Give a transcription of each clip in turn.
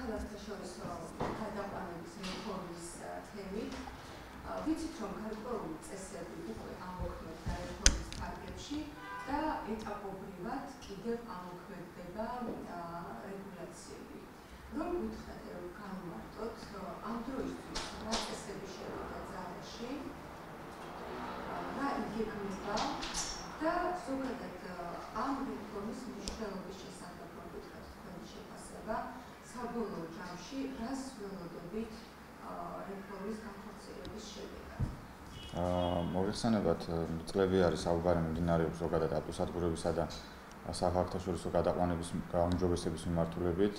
საერთაშორისო გადაყვანების რეფორმის თემით. ვიცით, რომ გარკვეული წესები უკვე ამოქმედდა რეფორმის ფარგლებში და ეტაპობრივად კიდევ ამოქმედდება რეგულაციები. რომ გითხრათ, რომ განვარტოთ ამ დროისთვის რა წესები შევიდა ძალაში, რა იგეგმება და ზოგადად ამ რეფორმის მნიშვნელობის შესახებ რომ გითხრათ თქვენი შეფასება, საბოლოო ჯამში რას ველოდებით რეფორმის განხორციელების შედეგად? მოგეხსენებათ, წლები არის საუბარი მიმდინარეობს ზოგადად ავტოსადგურებისა და საერთაშორისო გადაყვანების გაუმჯობესების მიმართულებით,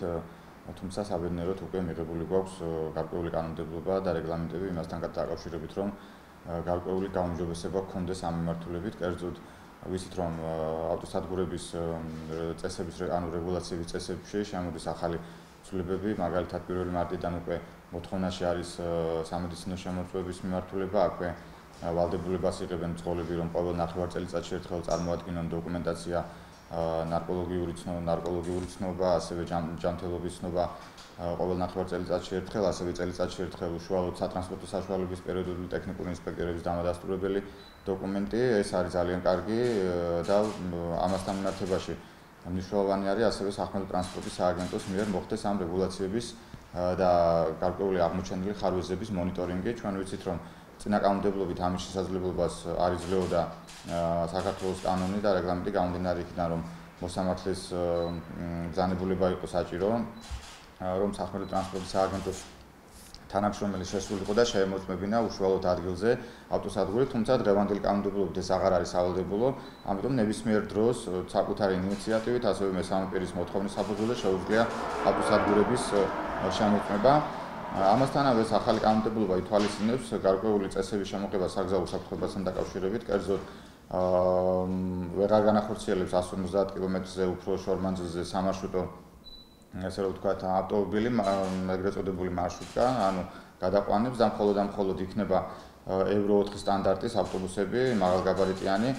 თუმცა საბედნიეროდ უკვე მიღებული გვაქვს გარკვეული კანონმდებლობა და რეგლამენტები იმასთან დაკავშირებით, რომ გარკვეული გაუმჯობესება გქონდეს ამ მიმართულებით, კერძოდ ვიცით, რომ ავტოსადგურების წესების ანუ რეგულაციების წესებში შემოდის ახალი ცვლილებები, მაგალითად 1 მარტიდან უკვე მოთხოვნაში არის სამედიცინო შემოწმების მიმართულება, აქვე ვალდებულებას იღებენ მძღოლები, რომ ყოველ ნახევარწელიწადში ერთხელ წარმოადგინონ დოკუმენტაცია ნარკოლოგიური ცნობა, ასევე ჯანმრთელობის ცნობა ყოველ ნახევარწელიწადში ერთხელ, ასევე წელიწადში ერთხელ უშუალოდ სატრანსპორტო საშუალების პერიოდული ტექნიკური ინსპექტორების დამადასტურებელი დოკუმენტი. ეს არის ძალიან კარგი და ამასთან მიმართებაში მნიშვნელოვანი არის ასევე სახმელეთო ტრანსპორტის სააგენტოს მიერ მოხდეს ამ რეგულაციების და გარკვეული აღმოჩენილი ხარვეზების მონიტორინგი. ჩვენ ვიცით, რომ წინა კანონმდებლობით ამის შესაძლებლობას არ იძლეოდა საქართველოს კანონი და რეგლამენტი გამომდინარე იქიდან, რომ მოსამართლის ბრძანებულება იყო საჭირო, რომ სახმელეთო ტრანსპორტის სააგენტოს თანამშრომელი შესულიყო და შეემოწმებინა უშუალოდ ადგილზე ავტოსადგური, თუმცა დღევანდელი კანონმდებლობით ეს აღარ არის სავალდებულო, ამიტომ ნებისმიერ დროს საკუთარი ინიციატივით, ასევე მესამე პირის მოთხოვნის საფუძველზე შეუძლია ავტოსადგურების შემოწმება. ამასთანავე ეს ახალი კანონმდებლობა ითვალისწინებს გარკვეული წესების შემოღება საგზაო უსაფრთხოებასთან დაკავშირებით, კერძოდ ვეღარ განახორციელებს 150 კილომეტრზე უფრო შორ მანძილზე სამარშრუტო ესე რომ ვთქვათ ავტომობილი, ეგრეთ წოდებული მარშრუტკა, ანუ გადაყვანებს და მხოლოდ იქნება ევრო 4 სტანდარტის ავტობუსები, მაღალგაბარიტიანი.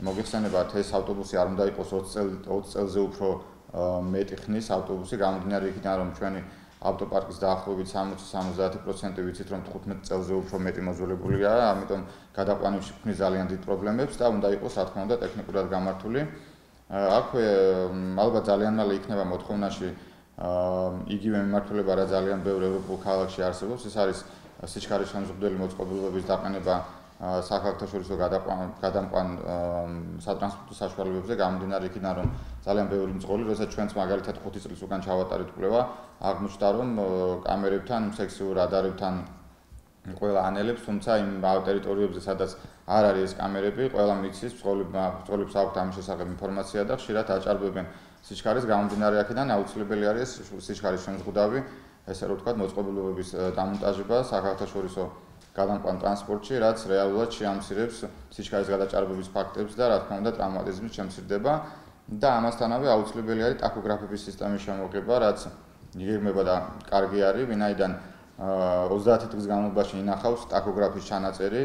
მოგეხსენებათ, ეს ავტობუსი არ უნდა იყოს 20 წელზე უფრო მეტი ხნის ავტობუსი, გამომდინარე იქიდან, რომ ჩვენი ავტოპარკის დაახლოებით 60-70% ვიცით, რომ 15 წელზე უფრო მეტი მოძველებულია, ამიტომ გადაყვანებში გვქნის ძალიან დიდ პრობლემებს და უნდა იყოს, რა თქმა უნდა, ტექნიკურად გამართული. აქვე ალბათ ძალიან მალე იქნება მოთხოვნაში იგივე მიმართულება, რა ძალიან ბევრ ევროპულ ქალაქში არსებობს, ეს არის სიჩქარის შემზღუდველი მოწყობილობების დაყენება საერთაშორისო გადამყვან სატრანსპორტო საშუალებებზე, გამომდინარე იქიდან, რომ ძალიან ბევრი მძღოლი, როდესაც ჩვენც მაგალითად 5 წლის უკან ჩავატარეთ კვლევა, აღმოჩნდა, რომ კამერებთან, სექსიურ რადარებთან ყველა ანელებს, თუმცა იმ ტერიტორიებზე, სადაც არ არის ეს კამერები, ყველა მიცის, მძღოლებს აქვთ ამის შესახებ ინფორმაცია და ხშირად აჭარბებენ სიჩქარეს, გამომდინარე აქედან აუცილებელი არის სიჩქარის შემზღუდავი, ესე რომ ვთქვათ, მოწყობილობების დამონტაჟება საერთაშორისო გადამყვან ტრანსპორტში, რაც რეალურად შეამცირებს სიჩქარის გადაჭარბების ფაქტებს და რა თქმა უნდა ტრავმატიზმის შემცირდება და ამასთანავე აუცილებელი არის ტაქოგრაფების სისტემის შემოღება, რაც იგეგმება და კარგი არის, ვინაიდან 30 დღის განმავლობაში ინახავს ტაქოგრაფის ჩანაწერი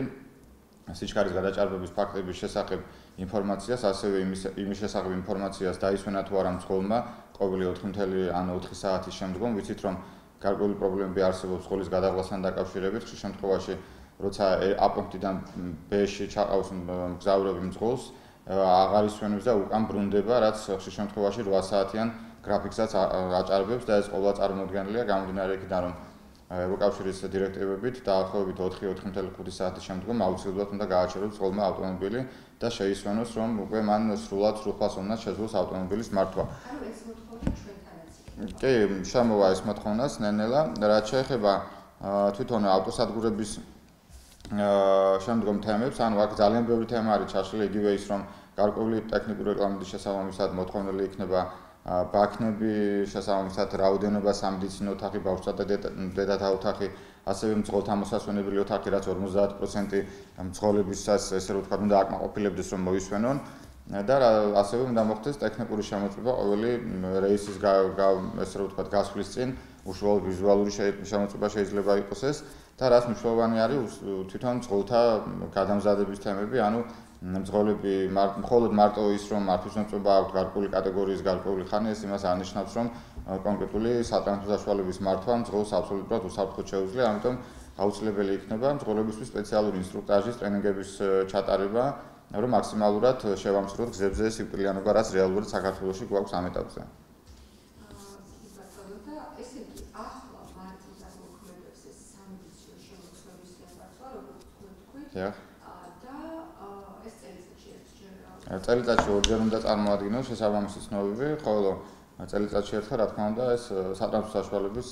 სიჩქარის გადაჭარბების ფაქტების შესახებ ინფორმაციას, ასევე იმის შესახებ ინფორმაციას დაისვენა თუ არა მძღოლმა ყოველი 4 საათის შემდგომ. ვიცით, რომ გარკვეული პრობლემები არსებობს სკოლის გადაღლასთან დაკავშირებით, ხშირ შემთხვევაში, როცა A პუნქტიდან B-ში ჩაყავს მგზავრები მძღოლს, აღარ ისვენებს და უკან ბრუნდება, რაც ხშირ შემთხვევაში 8 საათიან გრაფიკსაც აჭარბებს და ეს ყოველდღე წარმოუდგენელია, გამომდინარე იქიდან, რომ ევროკავშირის დირექტივებით დაახლოებით 4-4.5 საათის შემდგომ აუცილებლად უნდა გააჩეროს მძღოლმა ავტომობილი და შეისვენოს, რომ უკვე მან სრულად სრულფასოვნად შეძლოს ავტომობილის მართვა. ანუ ეს მოთხოვნა ჩვენთანაც იქნება. კი, შემოვა ეს მოთხოვნაც ნელ-ნელა, რაც შეეხება თვითონ ავტოსადგურების შემდგომ თემებს, ანუ აქ ძალიან ბევრი თემა არის ჩაშლილი, იგივე ის, რომ გარკვეული ტექნიკური რეგლამენტის შესაბამისად მოთხოვნილი იქნება ბაქნები, შესაბამისად რაოდენობა სამედიცინო ოთახი, ბავშვთა და დედათა ოთახი, ასევე მძღოლთა მოსასვენებელი ოთახი, რაც 50% მძღოლებისას, ესე რომ ვთქვათ, უნდა აკმაყოფილებდეს, რომ მოისვენონ და ასევე უნდა მოხდეს ტექნიკური შემოწმება ყოველი რეისის ესე რომ ვთქვათ, გასვლის წინ, უშუალოდ ვიზუალური შემოწმება შეიძლება იყოს ეს და რაც მნიშვნელოვანი არის თვითონ მძღოლთა გადამზადების თემები, ანუ მძღოლები მხოლოდ მარტო ის, რომ მართვისმოწმება აქვთ გარკვეული კატეგორიის გარკვეული ხანი, ეს იმას არ ნიშნავს, რომ კონკრეტული სატრანსპორტო საშუალების მართვა მძღოლს აბსოლუტურად უსაფრთხოდ შეუძლია, ამიტომ აუცილებელი იქნება მძღოლებისთვის სპეციალური ინსტრუქტაჟის ტრენინგების ჩატარება, რომ მაქსიმალურად შევამციროთ გზებზე სიკვდილიანობა, რაც რეალურად საქართველოში გვაქვს ამ ეტაპზე. წელიწადში ორჯერ უნდა წარმოადგინოს შესაბამისი ცნობები, ხოლო წელიწადში ერთხელ, რა თქმა უნდა, ეს სატრანსპორტო საშუალების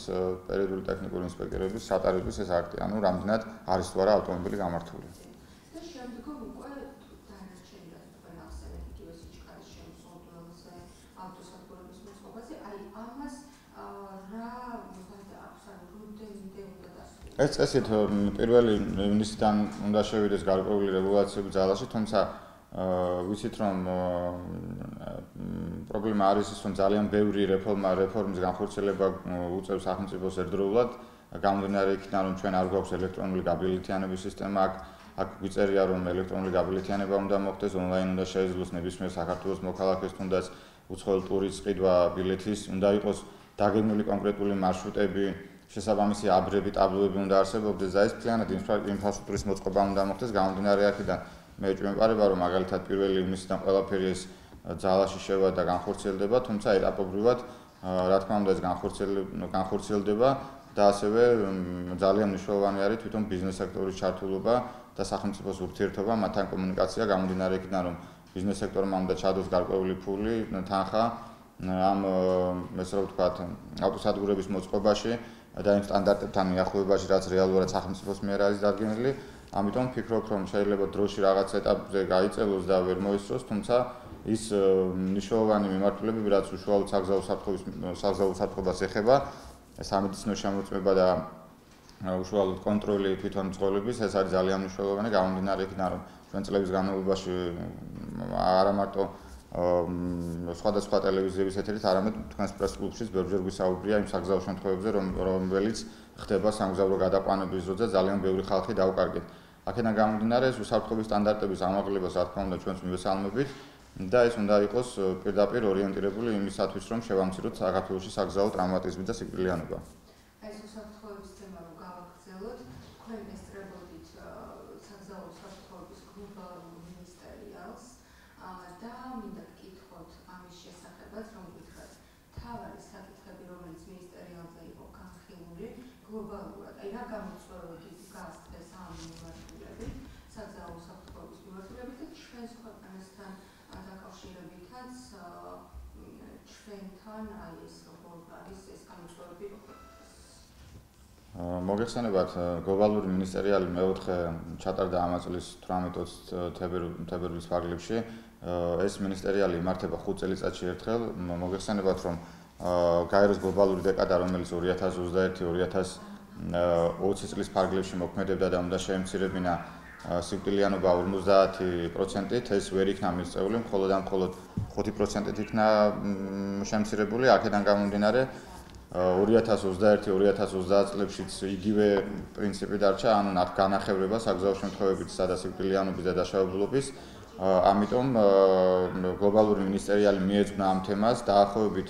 პერიოდული ტექნიკური ინსპექტორების ჩატარების ეს აქტი, ანუ რამდენად არის თუ არა ავტომობილი გამართული. და შემდგომ უკვე დანარჩენი თქვენ ახსენეთ იგივე სიჩქარის შემოსავლზე, ავტოსადგურების მოწყობაზე, აი ამას რა მოხდა აქვს, ანუ რამდენიმე უნდა დასრულდეს? ეს წესით პირველი ივნისიდან უნდა შევიდეს გარკვეული რეგულაციები ძალაში, თუმცა ვიცით რომ პრობლემა არის ის რომ ძალიან ბევრი რეფორმის განხორციელება უწევს სახელმწიფოს ერთდროულად გამომდინარე იქიდან რომ ჩვენ არ გვაქვს ელექტრონული გაბილეთიანების სისტემა აქ გვიწერია რომ ელექტრონული გაბილეთიანება უნდა მოხდეს ონლაინ უნდა შეეძლოს ნებისმიერ საქართველოს მოქალაქეს თუნდაც უცხოელ ტურისტს ყიდვა ბილეთის უნდა იყოს დაგეგმილი კონკრეტული მარშრუტები შესაბამისი აბრები ტაბლოები უნდა არსებობდეს და ეს მთლიანად ინფრასტრუქტურის მოწყობა უნდა მოხდეს გამომდინარე აქედან მე ვიმეყარება რომ მაგალითად პირველი ივნისიდან ყველაფერი ეს ძალაში შევა და განხორციელდება, თუმცა ეტაპობრივად რა თქმა უნდა ეს განხორციელდება და ასევე ძალიან მნიშვნელოვანი არის თვითონ ბიზნეს სექტორის ჩართულობა და სახელმწიფოს ურთიერთობა, მათთან კომუნიკაცია გამომდინარე იქიდან რომ ბიზნეს სექტორმა უნდა ჩადოს გარკვეული ფული, თანხა ამ ესე რომ ვთქვათ ავტოსადგურების მოწყობაში და იმ სტანდარტებთან მიახლოებაში, რაც რეალურად სახელმწიფოს მიერ არის დადგენილი. ამიტომ ვფიქრობ, რომ შეიძლება დროში რაღაც ეტაპზე გაიწელოს და ვერ მოისწროს, თუმცა ის მნიშვნელოვანი მიმართულებები, რაც უშუალოდ საგზაო უსაფრთხოებას ეხება, სამედიცინო შემოწმება და უშუალოდ კონტროლი თვითონ მძღოლების, ეს არის ძალიან მნიშვნელოვანი გამომდინარე იქიდან, რომ ჩვენ წლების განმავლობაში არა მარტო სხვადასხვა ტელევიზიების ეთერით, არამედ თქვენს პრეს-კლუბშიც ბევრჯერ გვისაუბრია იმ საგზაო შემთხვევებზე, რომელიც ხდება სამგზავრო გადაყვანების დროზე ძალიან ბევრი ხალხი დაუკარგეთ. აქედან გამომდინარე, ეს უსაფრთხოების სტანდარტების ამაღლებას, რა თქმა უნდა, ჩვენს მივესალმებით და ეს უნდა იყოს პირდაპირ ორიენტირებული იმისათვის, რომ შევამციროთ საქართველოში საგზაო ტრამვატიზმი და სიკვდილიანობა. ეს უსაფრთხოების თემა რომ გავაგრძელოთ, თქვენ ესწრებოდით საგზაო უსაფრთხოების გლობალურ მინისტერიალს და მინდა გკითხოთ ამის შესახებაც, რომ გითხრათ თავარი საკითხები, რომელიც მინისტერიალზე იყო განხილული გლობალურად, აი რა გამოწვევები დგას დღეს ამ მიმართულებით, საგზაო უსაფრთხოების მიმართულებით და ჩვენს ქვეყანასთან დაკავშირებითაც ჩვენთან აი ეს როგორ არის ეს გამოწვევები როგორ მოგეხსენებათ გლობალური მინისტერიალი მეოთხე ჩატარდა ამ წლის 18-20 თებერვლის ფარგლებში ეს მინისტერიალი იმართება 5 წელიწადში ერთხელ მოგეხსენებათ რომ გაეროს გლობალური დეკადა რომელიც 2021-2020 წლის ფარგლებში მოქმედებდა და უნდა შეემცირებინა სიკვდილიანობა 50%-ით ეს ვერ იქნა მიღწეული, მხოლოდ 5%-ით იქნა შემცირებული, აქედან გამომდინარე 2021-2020 წლებშიც იგივე პრინციპი დარჩა, ანუ განახევრება საგზაო შემთხვევებით სადასიკვდილიანობის და დაშავებულობის. ამიტომ გლობალური მინისტერიალი მიეძღვნა ამ თემას, დაახლოებით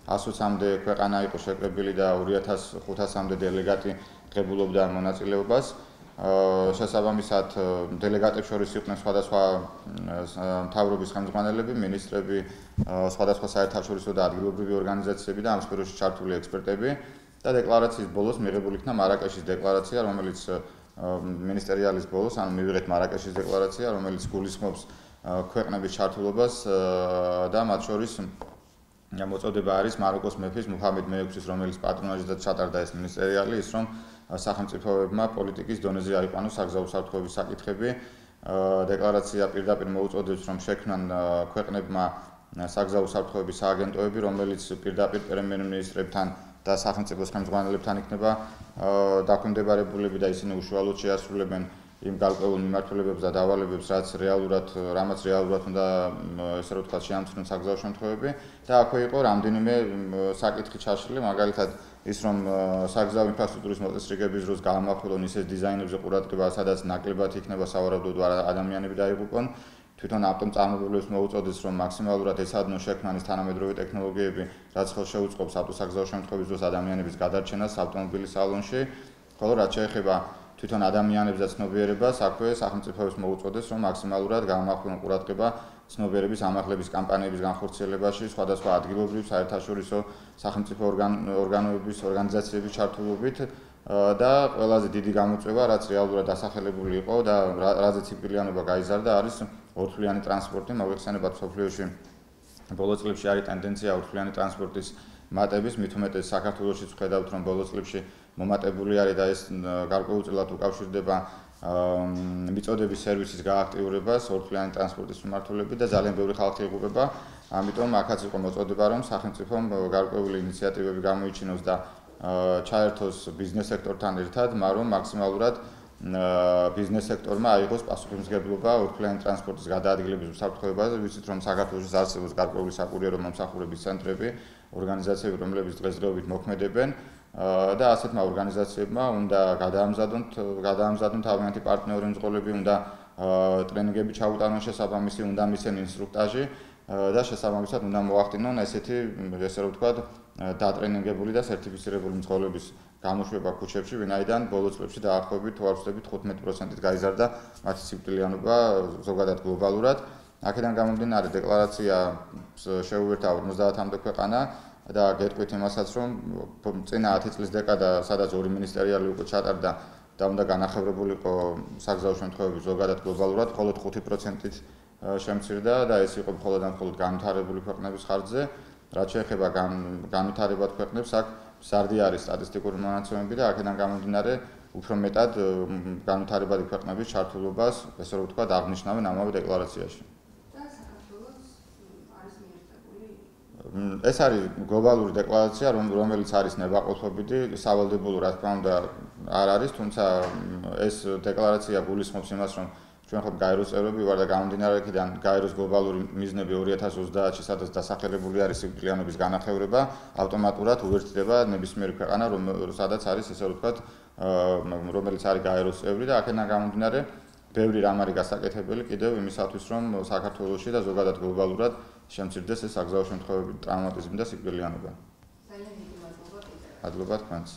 120-მდე ქვეყანა იყო შეკრებილი და 2500-მდე დელეგატი ღებულობდა მონაწილეობას. შესაბამისად დელეგატებს შორის იყვნენ სხვადასხვა მთავრობის ხელმძღვანელები, მინისტრები, სხვადასხვა საერთაშორისო და ადგილობრივი ორგანიზაციები და ამ სფეროში ჩართული ექსპერტები და დეკლარაციის ბოლოს მიღებული იქნა მარაკეშის დეკლარაცია, რომელიც მინისტერიალის ბოლოს, ანუ მივიღეთ მარაკეშის დეკლარაცია, რომელიც გულისხმობს ქვეყნების ჩართულობას და მათ შორის მოწოდება არის მაროკოს მეფის მუჰამედ მე-6-ის, რომელიც პატრონაჟით ჩატარდა ეს მინისტერიალი, ის რომ სახელმწიფოებმა პოლიტიკის დონეზე აიყვანოს საგზაო უსაფრთხოების საკითხები. დეკლარაცია პირდაპირ მოუწოდებს, რომ შექმნან ქვეყნებმა საგზაო უსაფრთხოების სააგენტოები, რომელიც პირდაპირ პრემიერ-მინისტრებთან და სახელმწიფოს ხელმძღვანელებთან იქნება დაქვემდებარებულები და ისინი უშუალოდ შეასრულებენ იმ გარკვეულ მიმართულებებს და დავალებებს, რამაც რეალურად უნდა ესე რომ ვთქვათ შეამცირონ საგზაო შემთხვევები და აქვე იყო რამდენიმე საკითხი ჩაშლილი, მაგალითად ის რომ საგზაო ინფრასტრუქტურის მოწესრიგების დროს გაამახვილონ ისეთ დიზაინებზე ყურადღება, სადაც ნაკლებად იქნება სავარაუდოდ ადამიანები დაიღუპონ. თვითონ ავტომწარმოებლებს მოუწოდეს, რომ მაქსიმალურად ეცადნოს შექმნანის თანამედროვე ტექნოლოგიები, რაც ხელს შეუწყობს ავტოსაგზაო შემთხვევების დროს ადამიანების გადარჩენას ავტომობილის სალონში, ხოლო რაც შეეხება თვითონ ადამიანებს და ცნობიერებას, აქვე სახელმწიფოებს მოუწოდეს, რომ მაქსიმალურად გაამახვილონ ყურადღება ცნობიერების ამაღლების კამპანიების განხორციელებაში, სხვადასხვა ადგილობრივ, საერთაშორისო სახელმწიფო ორგანოების, ორგანიზაციების ჩართულობით და ყველაზე დიდი გამოწვევა, რაც რეალურად დასახელებული იყო და რაზეც სიკვდილიანობა გაიზარდა, არის ორთვლიანი ტრანსპორტი. მოგეხსენებათ, მსოფლიოში ბოლო წლებში არის ტენდენცია ორთვლიანი ტრანსპორტის მატების, მით უმეტეს საქართველოშიც ვხედავთ, რომ ბოლო წლებში მომატებული არის და ეს გარკვეულწილად უკავშირდება მიწოდების სერვისის გააქტიურებას ორთვლიანი ტრანსპორტის მიმართულებით და ძალიან ბევრი ხალხი იღუპება. ამიტომ აქაც იყო მოწოდება, რომ სახელმწიფომ გარკვეული ინიციატივები გამოიჩინოს და ჩაერთოს ბიზნეს სექტორთან ერთად, მაგრამ მაქსიმალურად ბიზნეს სექტორმა აიღოს პასუხისმგებლობა ორთვლიანი ტრანსპორტის გადაადგილების უსაფრთხოებაზე. ვიცით, რომ საქართველოში არსებობს გარკვეული საკურიერო მომსახურების ცენტრები, ორგანიზაციები, რომლებიც დღესდღეობით მოქმედებენ და ასეთმა ორგანიზაციებმა უნდა გადაამზადონ თავიანთი პარტნიორი მძღოლები, უნდა ტრენინგები ჩაუტარონ შესაბამისი, უნდა მისცენ ინსტრუქტაჟი და შესაბამისად უნდა მოახდინონ ესეთი, ესე რომ ვთქვათ, დატრენინგებული და სერტიფიცირებული მძღოლების გამოშვება ქუჩებში, ვინაიდან ბოლო წლებში დაახლოებით თუ არ ვცდებით 15%-ით გაიზარდა მათი სიკვდილიანობა ზოგადად გლობალურად. აქედან გამომდინარე დეკლარაცია შეუერთა 50-მდე ქვეყანა და გეტყვით იმასაც, რომ წინა 10 წლის დეკადა, სადაც ორი მინისტერიალი უკვე ჩატარდა და უნდა განახევრებულიყო საგზაო შემთხვევები ზოგადად გლობალურად, მხოლოდ 5%-ით შემცირდა და ეს იყო მხოლოდ და მხოლოდ განვითარებული ქვეყნების ხარჯზე. რაც შეეხება განვითარებად ქვეყნებს, აქ მზარდი არის სტატისტიკური მონაცემები და აქედან გამომდინარე უფრო მეტად განვითარებადი ქვეყნების ჩართულობას, ესე რომ ვთქვათ, აღნიშნავენ ამავე დეკლარაციაში. და საქართველოს არის მიერთებული? ეს არის გლობალური დეკლარაცია, რომელიც არის ნებაყოფლობითი, სავალდებულო რა თქმა უნდა არ არის, თუმცა ეს დეკლარაცია გულისხმობს იმას, რომ ჩვენ ხომ გაეროს წევრები ვარ და გამომდინარე იქიდან გაეროს გლობალური მიზნები 2030-ში, სადაც დასახელებული არის სიკვდილიანობის განახევრება, ავტომატურად უერთდება ნებისმიერი ქვეყანა, სადაც არის, ესე რომ ვთქვათ, რომელიც არის გაეროს წევრი და აქედან გამომდინარე ბევრი რამ არის გასაკეთებელი კიდევ იმისათვის, რომ საქართველოში და ზოგადად გლობალურად შემცირდეს ეს საგზაო შემთხვევები, ტრავმატიზმი და სიკვდილიანობა. ძალიან დიდი მადლობა. მადლობა თქვენს.